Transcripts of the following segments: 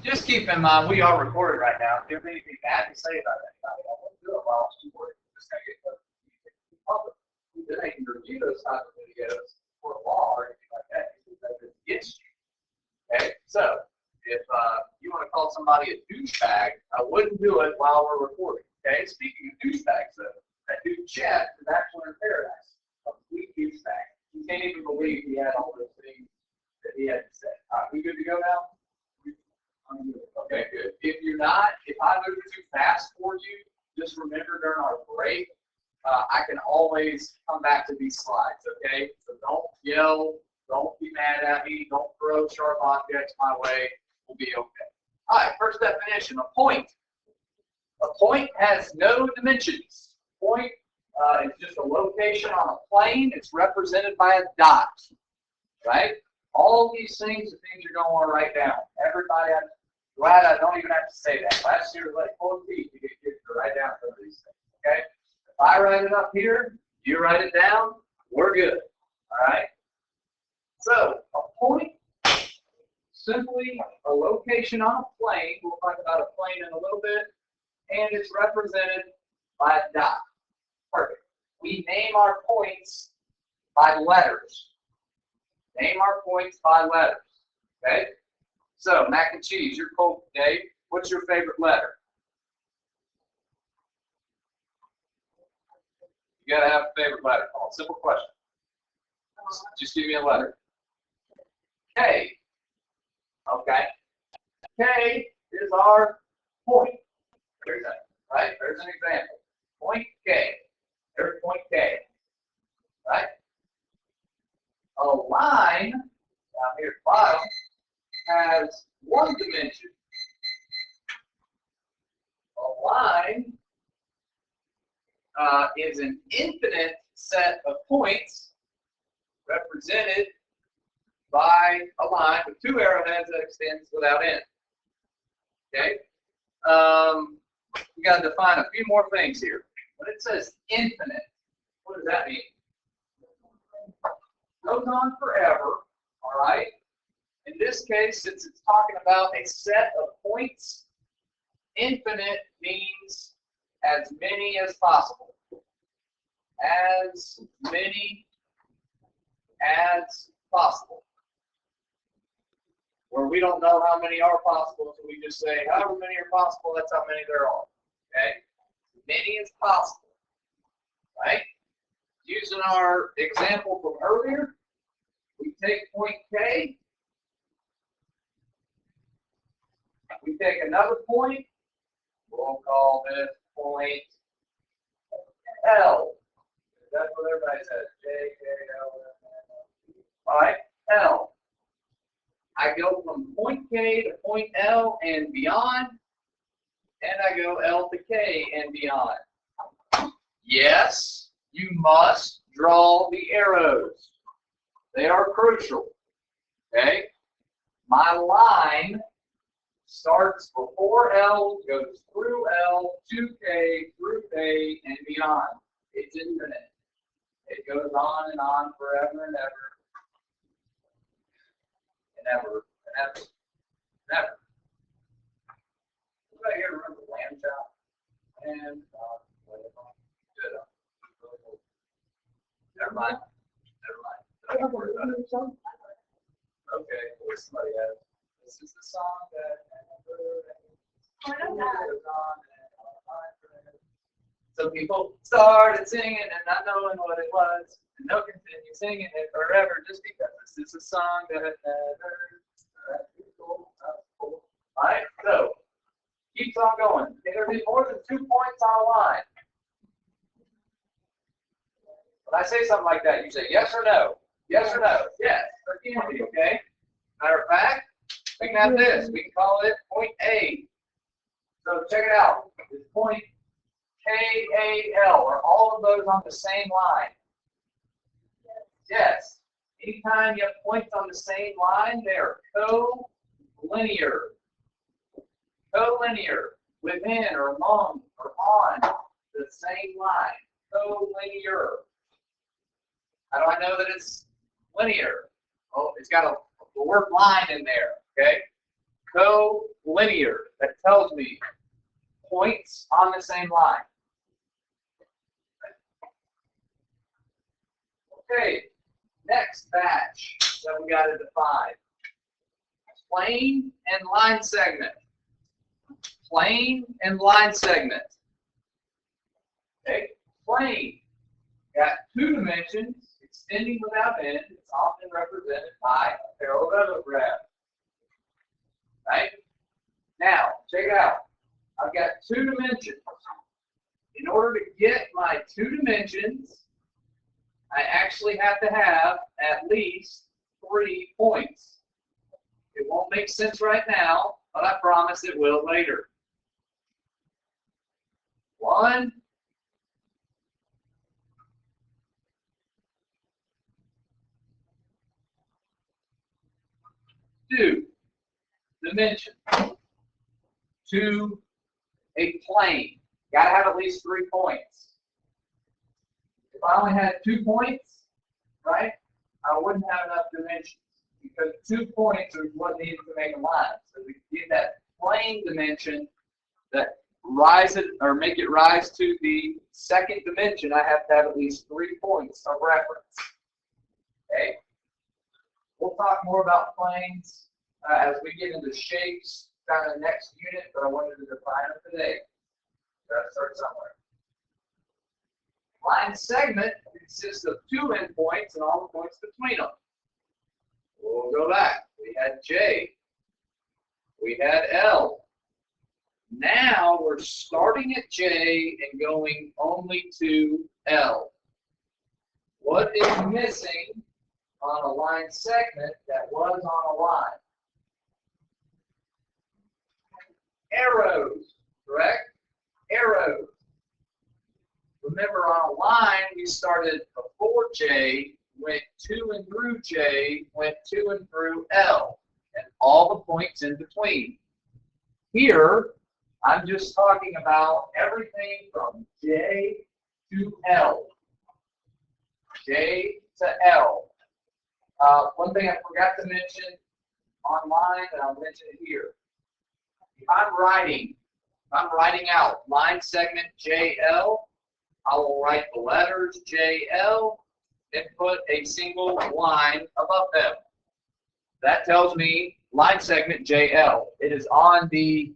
Just keep in mind, we are recorded right now. If you have anything bad to say about anybody, I won't do it while I'm recording. Just going to get public. Then they can review those type of videos for a law or anything like that because it's against you. Okay, so if you want to call somebody a douchebag, I wouldn't do it while we're recording. Okay, speaking of douchebags, though, that dude Chet is actually in paradise. A complete douchebag. You can't even believe he had all those things that he had to say. All right, we good to go now? Okay, good. If you're not, if I move too fast for you, just remember during our break, I can always come back to these slides, okay? So don't yell, don't be mad at me, don't throw sharp objects my way, we'll be okay. All right, first definition, a point. A point has no dimensions. Point is just a location on a plane. It's represented by a dot, right? All these things are things you're going to want to write down. Everybody, I'm glad I don't even have to say that. Last year, like 4 feet to get kids to write down some of these things, okay? If I write it up here, you write it down, we're good, all right? So, a point, simply a location on a plane. We'll talk about a plane in a little bit, and it's represented by a dot. Perfect. We name our points by letters. Name our points by letters, okay? So, mac and cheese, you're cold today. What's your favorite letter? You gotta have a favorite letter. Oh, simple question. Just give me a letter. K. Okay. K is our point. There's that, right? There's an example. Point K. There's point K. Right? A line down here at the bottom has one dimension. A line is an infinite set of points represented by a line with 2 arrowheads that extends without end. Okay? We got to define a few more things here. When it says infinite, what does that mean? Goes on forever, all right? In this case, since it's talking about a set of points, infinite means as many as possible. As many as possible. Where we don't know how many are possible, so we just say, however many are possible, that's how many there are. Okay? As many as possible. Right? Using our example from earlier, we take point K, we take another point, we'll call this point L. That's what everybody says, J, K, L, L. All right, L. I go from point K to point L and beyond, and I go L to K and beyond. Yes, you must draw the arrows. They are crucial. Okay? My line starts before L, goes through L, to K, through K, and beyond. It's infinite. It goes on and on forever and ever. And ever, and ever, and ever. Anybody here remember Lamb Chop? And good. Never mind. Never mind. Don't worry about it. Okay, where's somebody else? This is the song that some people started singing and not knowing what it was, and they'll continue singing it forever just because this is a song that never. Cool. Cool. All right, so keeps on going. Can there be more than 2 points on a line? When I say something like that, you say yes or no. Yes or no? Yes. Or can be, okay? Matter of fact, we can have this. We can call it point A. So check it out. It's point K-A-L. Are all of those on the same line? Yes. Anytime you have points on the same line, they are collinear. Collinear. Within or among or on the same line. Collinear. How do I know that it's linear? Oh, it's got the word line in there, okay? Collinear. That tells me points on the same line. Okay, next batch that we got to define. Plane and line segment. Plane and line segment. Okay, plane. Got two dimensions, extending without end. It's often represented by a parallelogram. Right? Now, check it out. I've got two dimensions. In order to get my two dimensions, I actually have to have at least 3 points. It won't make sense right now, but I promise it will later. 1, 2 dimension. 2, a plane. Got to have at least 3 points. If I only had 2 points, right, I wouldn't have enough dimensions because 2 points is what needed to make a line. So to get that plane dimension that rise it or make it rise to the second dimension, I have to have at least 3 points of reference. Okay. We'll talk more about planes as we get into shapes kind of next unit, but I wanted to define them today. Gotta start somewhere. Line segment consists of 2 endpoints and all the points between them. We'll go back. We had J. We had L. Now we're starting at J and going only to L. What is missing on a line segment that was on a line? Arrows, correct? Arrows. Remember, on a line, we started before J, went to and through J, went to and through L, and all the points in between. Here, I'm just talking about everything from J to L. J to L. One thing I forgot to mention online, and I'll mention it here. If I'm writing out line segment JL, I will write the letters JL and put a single line above them. That tells me line segment JL. It is on the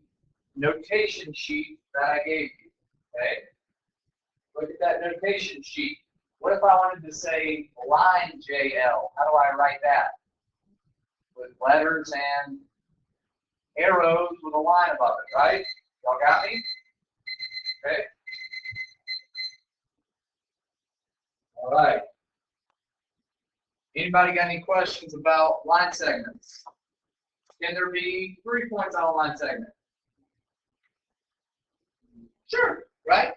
notation sheet that I gave you. Okay? Look at that notation sheet. What if I wanted to say line JL? How do I write that? With letters and arrows with a line above it, right? Y'all got me? Okay. All right. Anybody got any questions about line segments? Can there be 3 points on a line segment? Sure, right?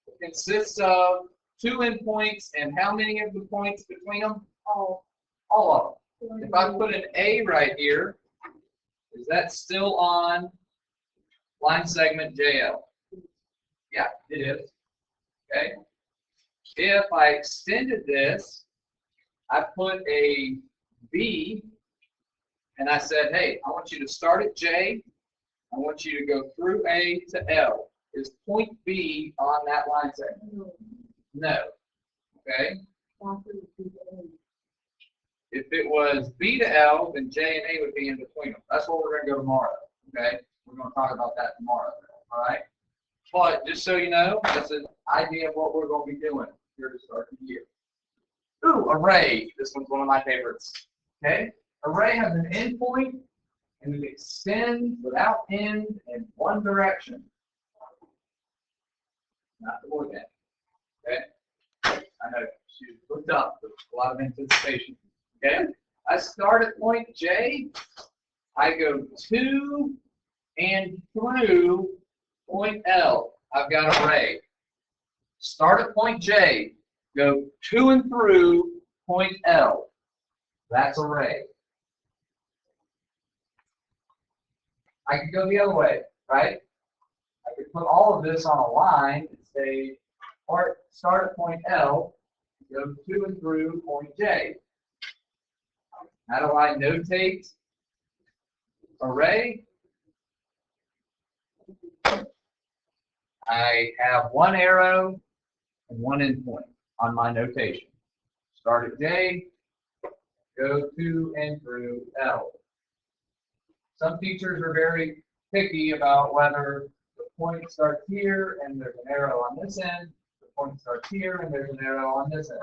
It consists of 2 endpoints and how many of the points between them? All of them. If I put an A right here, is that still on line segment JL? Yeah, it is. Okay. If I extended this, I put a B and I said, hey, I want you to start at J. I want you to go through A to L. Is point B on that line segment? No. Okay. If it was B to L, then J and A would be in between them. That's what we're going to go tomorrow. Okay. We're going to talk about that tomorrow. All right. But just so you know, that's an idea of what we're going to be doing here to start the year. Ooh, array. This one's one of my favorites. Okay. Array has an endpoint and it extends without end in one direction. Not the word end. Okay. I know she looked up. There's a lot of anticipation. Okay. I start at point J. I go to and through point L. I've got array. Start at point J. Go to and through point L. That's array. I could go the other way, right? I could put all of this on a line and say, start at point L, go to and through point J. How do I notate array? I have one arrow and one endpoint on my notation. Start at J, go to and through L. Some teachers are very picky about whether the point starts here and there's an arrow on this end, the point starts here and there's an arrow on this end.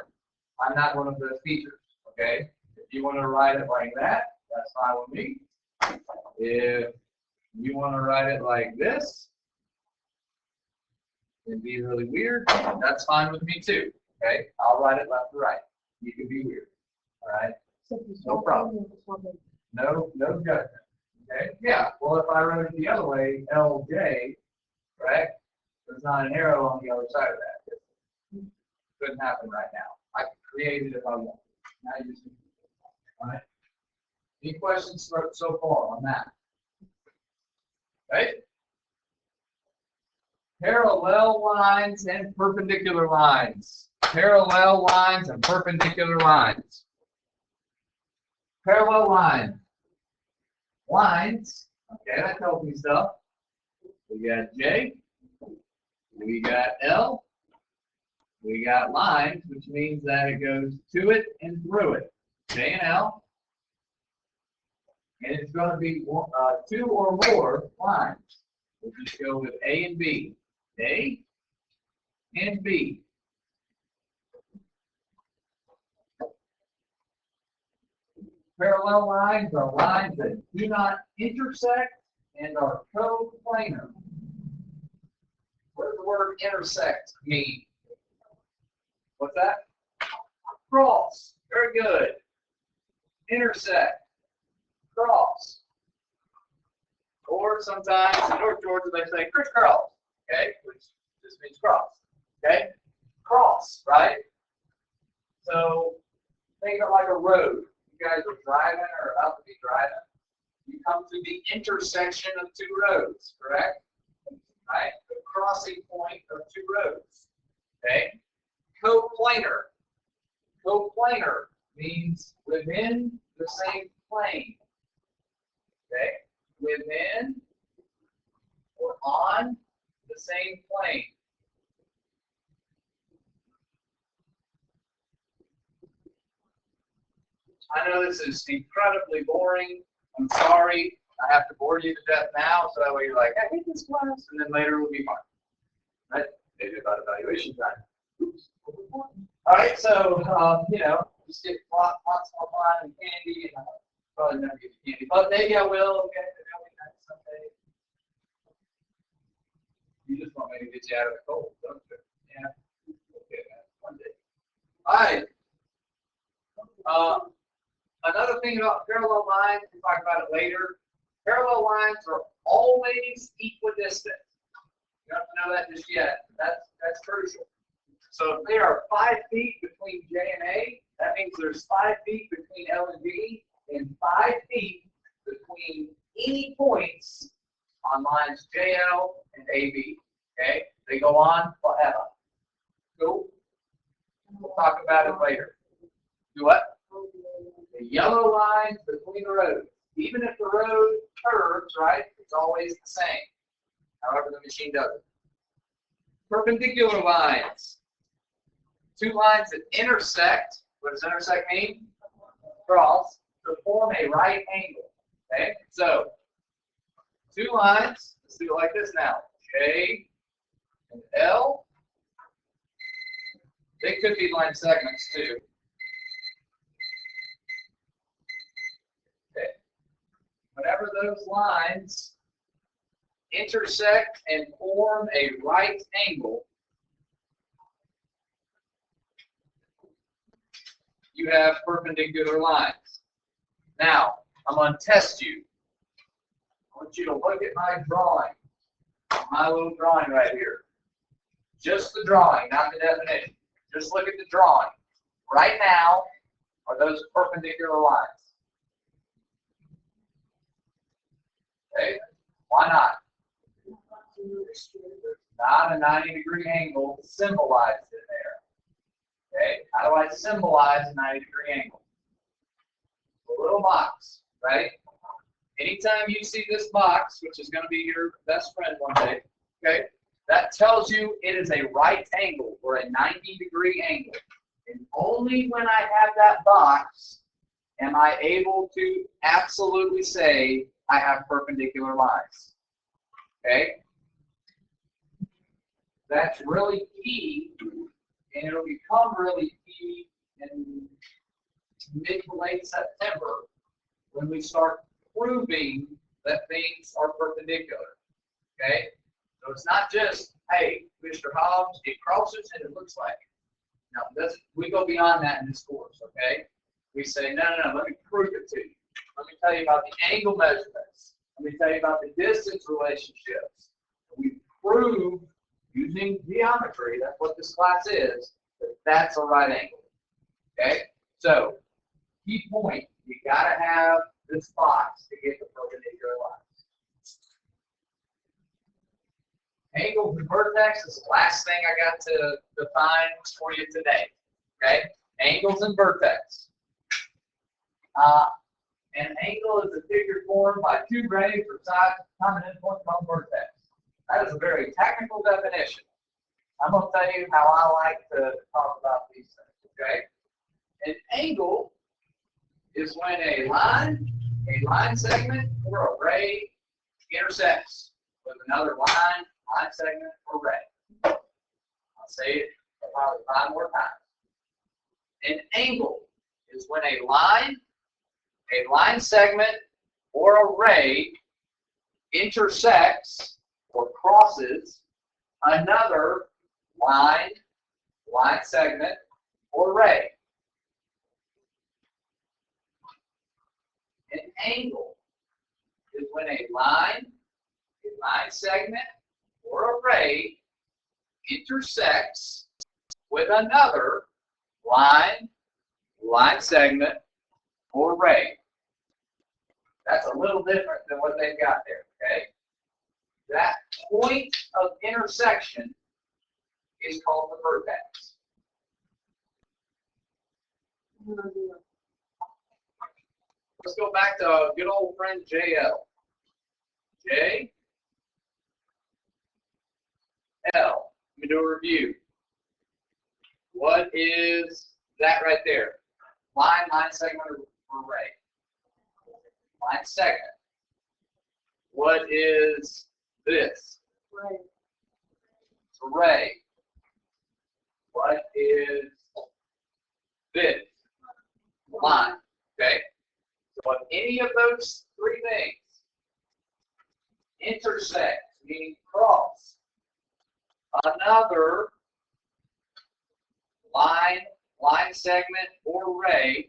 I'm not one of those teachers, okay? If you want to write it like that, that's fine with me. If you want to write it like this, it'd be really weird, that's fine with me too, okay? I'll write it left to right. You can be weird, all right? No problem. No judgment. Okay. Yeah. Well, if I wrote it the other way, LJ, right? There's not an arrow on the other side of that. It couldn't happen right now. I could create it if I want. Now you just all right. Any questions so far on that? Right? Parallel lines and perpendicular lines. Parallel lines and perpendicular lines. Parallel line. Lines, okay, that tells me stuff. We got J, we got L, we got lines, which means that it goes to it and through it. J and L, and it's going to be two or more lines. We'll just go with A and B. A and B. Parallel lines are lines that do not intersect and are coplanar. What does the word intersect mean? What's that? Cross. Very good. Intersect. Cross. Or sometimes in North Georgia they say crisscross, okay, which just means cross. Okay? Cross, right? So think of it like a road. You guys are driving or about to be driving, you come to the intersection of two roads, correct? Right? The crossing point of two roads. Okay? Coplanar. Coplanar means within the same plane. Okay? Within or on the same plane. I know this is incredibly boring. I'm sorry. I have to bore you to death now, so that way you're like, I hate this class, and then later will be fun. Right? Maybe about evaluation time. Oops. All right, so, just get lots more fun and candy, and I'll probably never get you candy, but maybe I will get to know you someday. You just want me to get you out of the cold, don't you? Yeah. Okay, man. One day. All right. Another thing about parallel lines, we'll talk about it later. Parallel lines are always equidistant. You don't have to know that just yet. That's crucial. So if there are 5 feet between J and A, that means there's 5 feet between L and B, and 5 feet between any points on lines JL and AB. Okay? They go on forever. Cool? We'll talk about it later. Do what? The yellow lines between the roads. Even if the road curves, right, it's always the same. However the machine does it. Perpendicular lines. 2 lines that intersect. What does intersect mean? Cross. To form a right angle. Okay? So, 2 lines. Let's do it like this now. J and L. They could be line segments too. Okay. Whenever those lines intersect and form a right angle, you have perpendicular lines. Now, I'm going to test you. I want you to look at my drawing, my little drawing right here. Just the drawing, not the definition. Just look at the drawing. Right now, are those perpendicular lines? Okay, why not? Not a 90-degree angle symbolized in there. Okay, how do I symbolize a 90-degree angle? A little box, right? Anytime you see this box, which is going to be your best friend one day, okay, That tells you it is a right angle or a 90-degree angle. And only when I have that box am I able to absolutely say I have perpendicular lines. Okay? That's really key, and it'll become really key in mid to late September when we start proving that things are perpendicular. Okay? So it's not just, hey, Mr. Hobbs, it crosses and it looks like it. Now, we go beyond that in this course, okay? We say, no, let me prove it to you. Let me tell you about the angle measurements. Let me tell you about the distance relationships. We prove using geometry, that's what this class is, that that's a right angle. Okay? So, key point, you gotta have this box to get the perpendicular lines. Angles and vertex is the last thing I got to define for you today. Okay? Angles and vertex. An angle is a figure formed by two rays or sides of common endpoint on vertex. That is a very technical definition. I'm going to tell you how I like to talk about these things. Okay? An angle is when a line segment, or a ray intersects with another line segment, or ray. I'll say it probably 5 more times. An angle is when a line segment, or a ray intersects or crosses another line segment, or ray. An angle is when a line segment, or a ray intersects with another line segment, or ray. That's a little different than what they've got there, okay? That point of intersection is called the vertex. Let's go back to our good old friend JL. J, L. Let me do a review. What is that right there? Line segment, or ray? Line segment. What is this? Ray. It's a ray. What is this? Line. Okay? So if any of those 3 things intersect, meaning cross, another line segment, or ray,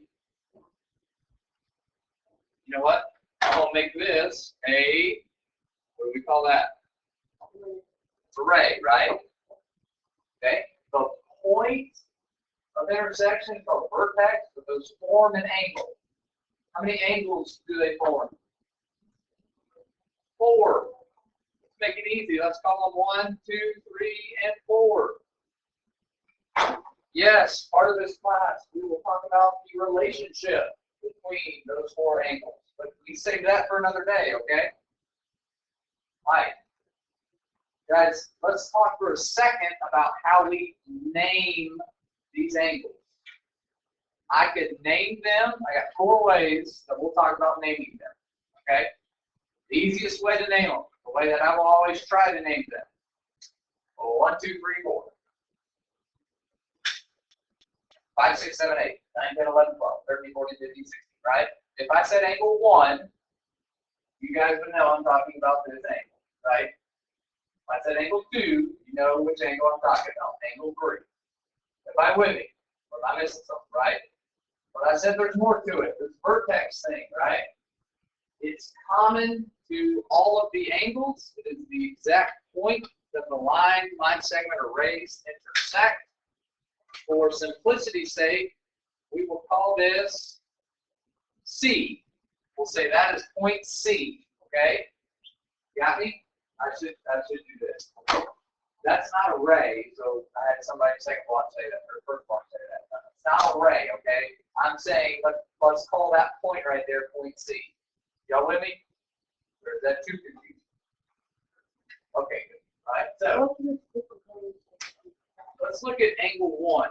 you know what? I'm going to make this a, what do we call that? It's a ray, right? Okay? The point of intersection is called a vertex, but those form an angle. How many angles do they form? 4. Let's make it easy. Let's call them 1, 2, 3, and 4. Yes, part of this class, we will talk about the relationship between those 4 angles. But we save that for another day, okay? All right. Guys, let's talk for a second about how we name these angles. I could name them. I got 4 ways that we'll talk about naming them, okay? The easiest way to name them, the way that I will always try to name them. Well, 1, 2, 3, 4. 5, 6, 7, 8, 9, 10, 11, 12, 13, 14, 15, 16, right? If I said angle 1, you guys would know I'm talking about this angle, right? If I said angle 2, you know which angle I'm talking about, angle 3. If I'm with me, or am I missing something, right? But I said there's more to it. This vertex thing, right? It's common to all of the angles. It is the exact point that the line segment, or rays intersect. For simplicity's sake, we will call this C. We'll say that is point C. Okay? Got me? I should do this. That's not a ray, so I had somebody second block say that, or first block say that. It's not a ray, okay? I'm saying, let's call that point right there point C. Y'all with me? Or is that too confusing? Okay, good. All right, So let's look at angle 1.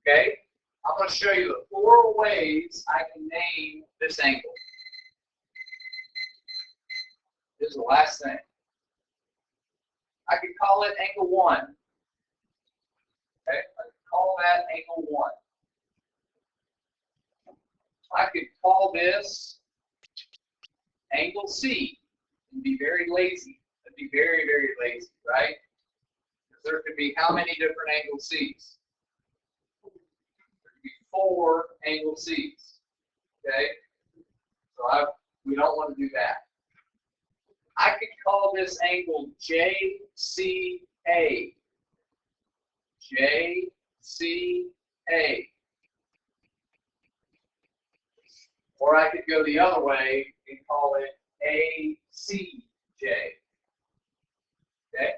Okay? I'm going to show you the 4 ways I can name this angle. This is the last thing. I could call it angle 1. Okay? I could call that angle 1. I could call this angle C and be very lazy. I'd be very, very lazy, right? Because there could be how many different angle C's? There could be 4 angle C's. Okay? So we don't want to do that. I could call this angle JCA. JCA. Or I could go the other way and call it ACJ. Okay?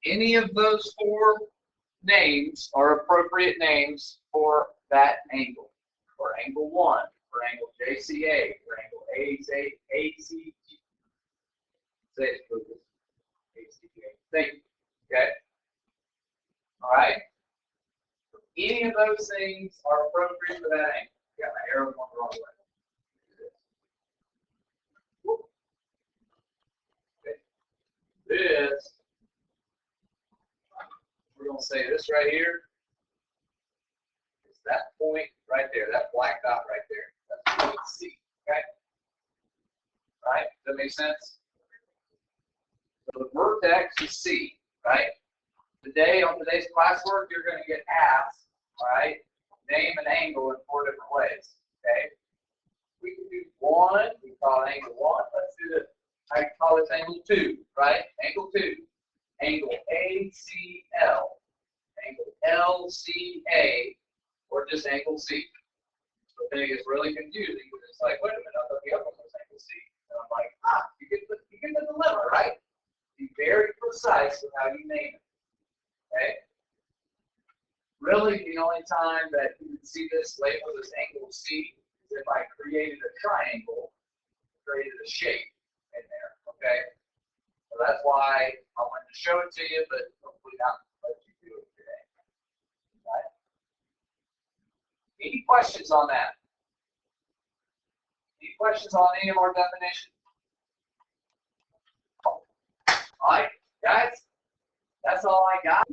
Any of those 4 names are appropriate names for that angle. For angle 1, for angle JCA, for angle ACG. Say it, Lucas. ACJ. Thank you. Okay? All right? Any of those things are appropriate for that angle. Got my arrow going the wrong way. Okay. This, we're going to say this right here is that point right there, that black dot right there. That's point C. Okay? All right? Does that make sense? So the vertex is C, right? Today, on today's classwork, you're going to get asked, all right, name an angle in 4 different ways, okay? We can do 1, we call it angle 1. Let's do this. I can call this angle 2, right? Angle 2. Angle ACL. Angle LCA, or just angle C. The thing is really confusing because it's like, wait a minute, I thought the other one was angle C. And I'm like, you get the dilemma, right? Be very precise with how you name it. Okay? Really, the only time that you would see this labeled as angle C is if I created a triangle, created a shape in there. Okay? So that's why I wanted to show it to you, but hopefully not let you do it today. Right? Any questions on that? Any questions on any of our definitions? All right, guys, that's all I got.